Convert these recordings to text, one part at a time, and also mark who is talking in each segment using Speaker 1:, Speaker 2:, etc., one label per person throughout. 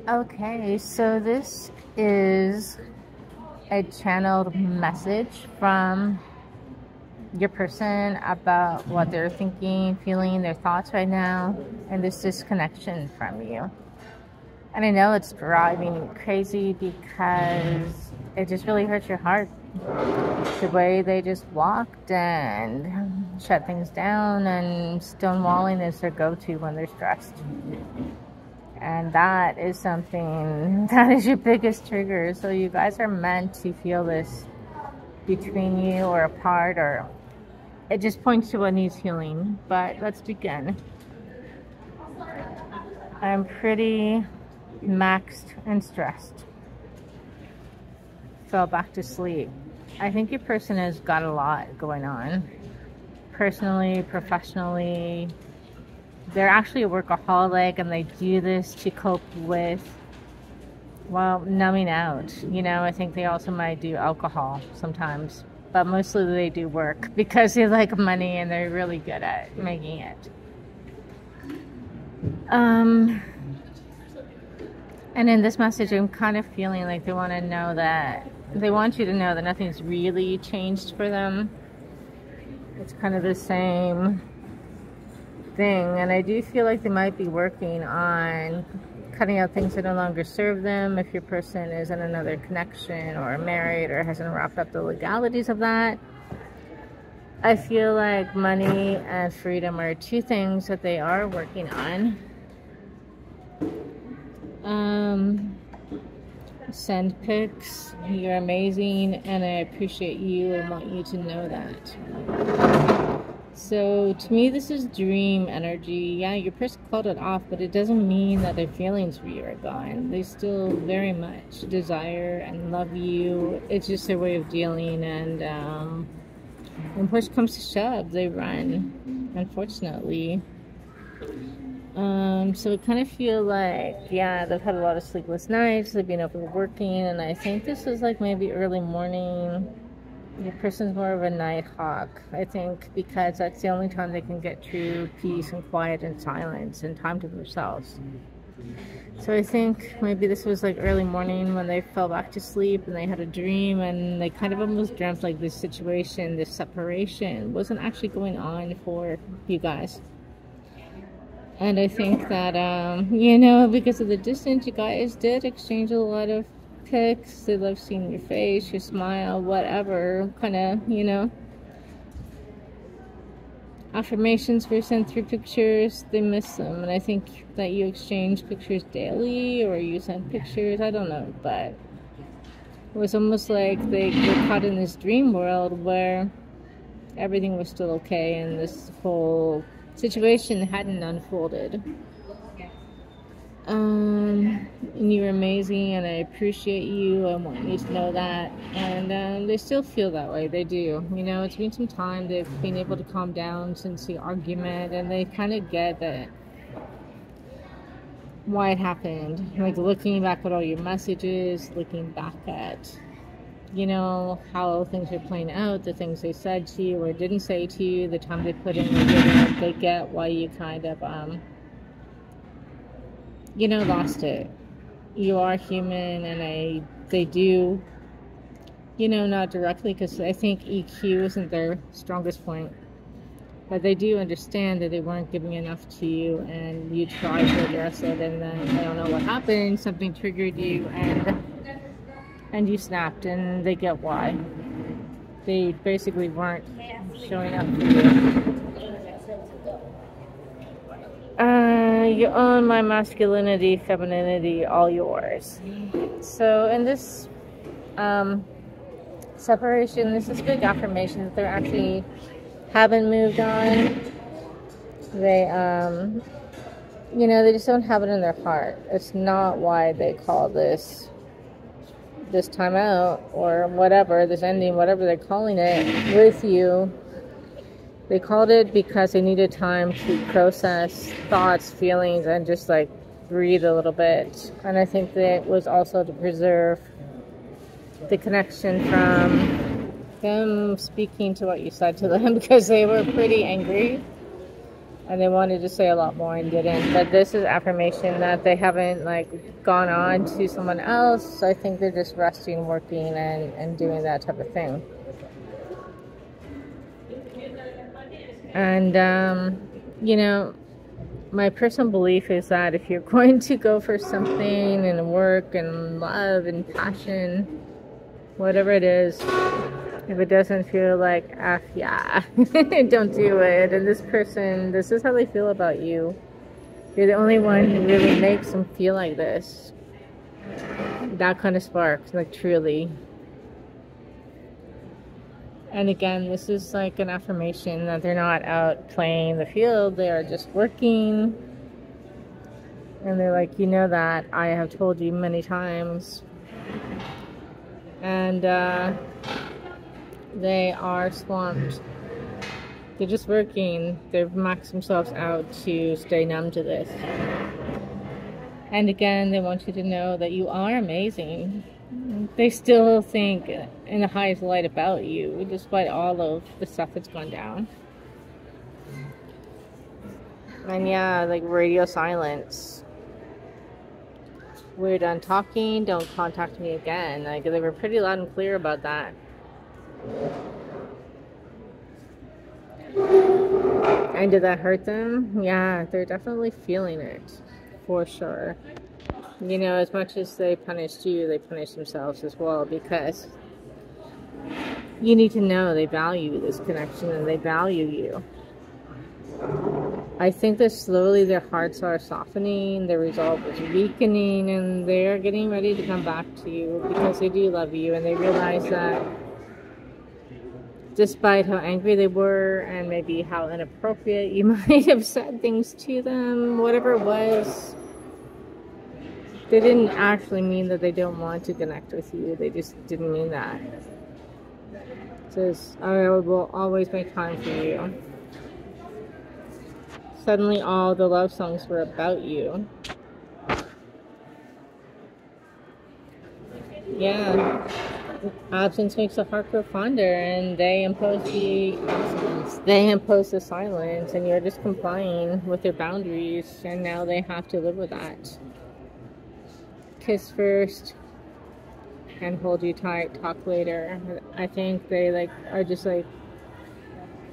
Speaker 1: Okay, so this is a channeled message from your person about what they're thinking, feeling, their thoughts right now, and this disconnection from you. And I know it's driving you crazy because it just really hurts your heart. The way they just walked and shut things down, and stonewalling is their go-to when they're stressed. And that is something that is your biggest trigger. So you guys are meant to feel this between you or apart, or it just points to what needs healing. But let's begin. I'm pretty maxed and stressed. Fell back to sleep. I think your person has got a lot going on. Personally, professionally. They're actually a workaholic, and they do this to cope with, well, numbing out. You know, I think they also might do alcohol sometimes. But mostly they do work because they like money and they're really good at making it. And in this message, I'm kind of feeling like they want to know that, they want you to know that nothing's really changed for them. It's kind of the same thing. And I do feel like they might be working on cutting out things that no longer serve them. If your person is in another connection or married or hasn't wrapped up the legalities of that. I feel like money and freedom are two things that they are working on. Send pics. You're amazing, and I appreciate you and want you to know that. So to me, this is dream energy. Yeah, your person called it off, but it doesn't mean that their feelings for you are gone. They still very much desire and love you. It's just their way of dealing, and when push comes to shove, they run, unfortunately. So I kind of feel like, yeah, they've had a lot of sleepless nights, they've been overworking, and I think this is like maybe early morning. Your person's more of a night hawk, I think, because that's the only time they can get true peace and quiet and silence and time to themselves. So I think maybe this was like early morning when they fell back to sleep and they had a dream, and they kind of almost dreamt like this situation, this separation wasn't actually going on for you guys. And I think that, you know, because of the distance, you guys did exchange a lot of pics. They love seeing your face, your smile, whatever, kind of, you know. Affirmations were sent through pictures. They miss them. And I think that you exchange pictures daily, or you send pictures. I don't know. But it was almost like they were caught in this dream world where everything was still okay and this whole situation hadn't unfolded. And you're amazing, and I appreciate you. I want you to know that. And they still feel that way. They do. You know, it's been some time. They've been able to calm down since the argument, and they kind of get that why it happened. Like looking back at all your messages, looking back at, you know, how things are playing out, the things they said to you or didn't say to you, the time they put in, they get why you kind of, you know, lost it. You are human, and they do, you know, not directly, because I think EQ isn't their strongest point, but they do understand that they weren't giving enough to you, and you tried to address it, and then I don't know what happened, something triggered you, and you snapped, and they get why. They basically weren't showing up for you. You own my masculinity, femininity, all yours. So in this separation, this is a big affirmation that they actually haven't moved on. They, you know, they just don't have it in their heart. It's not why they call this time out or whatever, this ending, whatever they're calling it with you. They called it because they needed time to process thoughts, feelings, and just like breathe a little bit. And I think that it was also to preserve the connection from them speaking to what you said to them, because they were pretty angry. and they wanted to say a lot more and didn't. But this is affirmation that they haven't like gone on to someone else. So I think they're just resting, working, and doing that type of thing. And you know, my personal belief is that if you're going to go for something and work and love and passion, whatever it is, if it doesn't feel like, yeah, don't do it. And this person, this is how they feel about you. You're the only one who really makes them feel like this. That kind of spark, like truly. And again, this is like an affirmation that they're not out playing the field. They are just working. And they're like, you know that I have told you many times. And they are swamped. They're just working. They've maxed themselves out to stay numb to this. And again, they want you to know that you are amazing. They still think in the highest light about you, despite all of the stuff that's gone down. And yeah, like radio silence. We're done talking, don't contact me again. Like, they were pretty loud and clear about that. And did that hurt them? Yeah, they're definitely feeling it, for sure. You know, as much as they punished you, they punished themselves as well, because you need to know they value this connection and they value you. I think that slowly their hearts are softening, their resolve is weakening, and they're getting ready to come back to you because they do love you, and they realize that despite how angry they were and maybe how inappropriate you might have said things to them, whatever it was, they didn't actually mean that they don't want to connect with you. They just didn't mean that. It says, I will always make time for you. Suddenly all the love songs were about you. Yeah. Absence makes the heart grow fonder, and they impose the absence. They impose the silence, and you're just complying with their boundaries, and now they have to live with that. Kiss first and hold you tight, talk later. I think they are just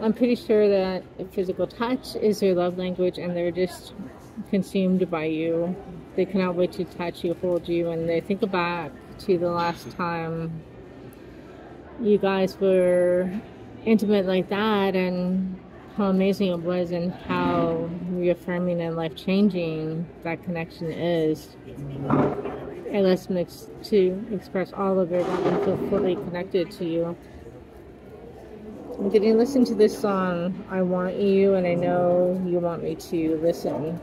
Speaker 1: I'm pretty sure that physical touch is their love language, and they're just consumed by you. They cannot wait to touch you, hold you, and they think back to the last time you guys were intimate like that, and how amazing it was, and how reaffirming and life-changing that connection is. It lets them to express all of it and feel fully connected to you. Did you listen to this song, I Want You, and I Know You Want Me to Listen?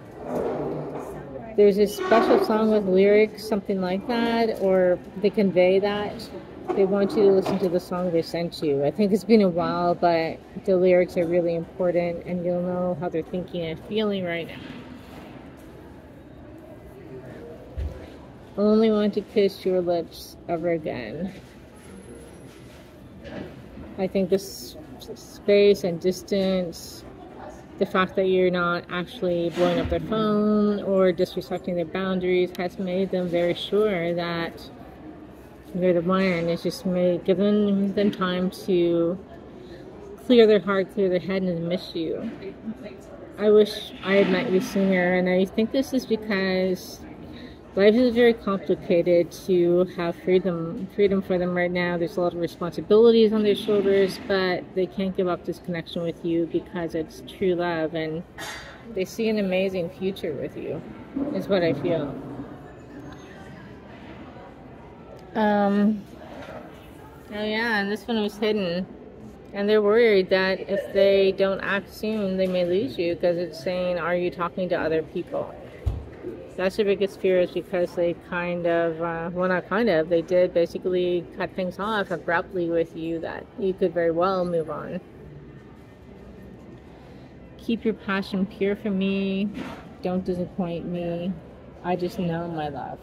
Speaker 1: There's a special song with lyrics, something like that, or they convey that. They want you to listen to the song they sent you. I think it's been a while, but the lyrics are really important, and you'll know how they're thinking and feeling right now. Only want to kiss your lips ever again. I think this space and distance, the fact that you're not actually blowing up their phone or disrespecting their boundaries, has made them very sure that you're the one. It's just given them time to clear their heart, clear their head, and miss you. I wish I had met you sooner, and I think this is because life is very complicated to have freedom for them right now. There's a lot of responsibilities on their shoulders, but they can't give up this connection with you because it's true love, and they see an amazing future with you, is what I feel. Oh yeah, and this one was hidden. And they're worried that if they don't act soon, they may lose you, because it's saying, are you talking to other people? That's their biggest fear, is because they they did basically cut things off abruptly with you, that you could very well move on. Keep your passion pure for me. Don't disappoint me. I just know my love.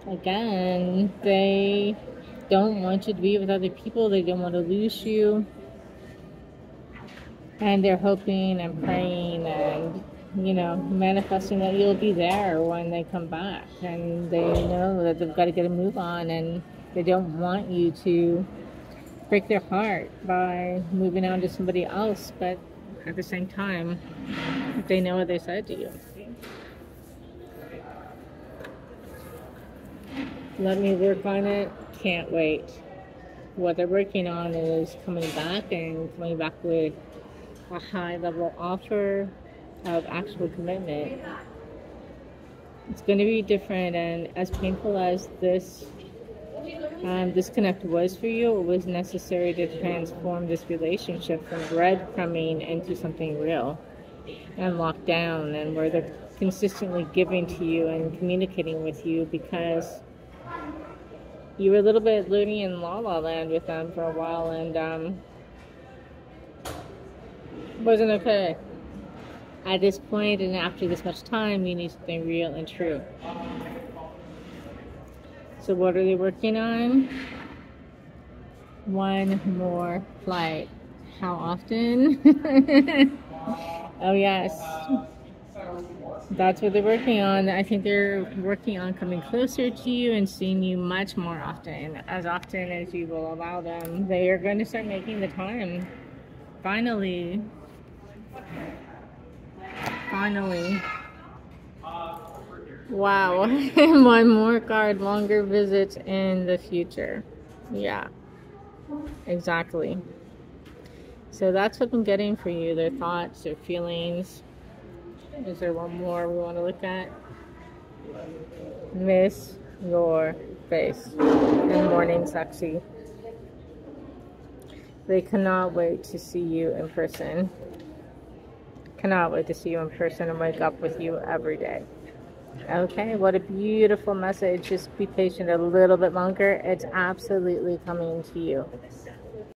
Speaker 1: Again, they don't want you to be with other people. They don't want to lose you. And they're hoping and praying and, you know, manifesting that you'll be there when they come back. And they know that they've got to get a move on, and they don't want you to break their heart by moving on to somebody else. But at the same time, they know what they said to you. Let me work on it. Can't wait. What they're working on is coming back with a high level offer of actual commitment. It's going to be different, and as painful as this disconnect was for you, it was necessary to transform this relationship from breadcrumbing into something real and locked down, and where they're consistently giving to you and communicating with you, because you were a little bit living in la la land with them for a while, and wasn't okay. At this point and after this much time, you need something real and true. So what are they working on? One more flight. How often? Oh yes. That's what they're working on. I think they're working on coming closer to you and seeing you much more often as you will allow them. They are going to start making the time. Finally. Wow. One more card. Longer visits in the future. Yeah. Exactly. So that's what I'm getting for you. Their thoughts, their feelings. Is there one more we want to look at? Miss your face. Good morning, sexy. They cannot wait to see you in person. Cannot wait to see you in person and wake up with you every day. Okay, what a beautiful message. Just be patient a little bit longer. It's absolutely coming to you.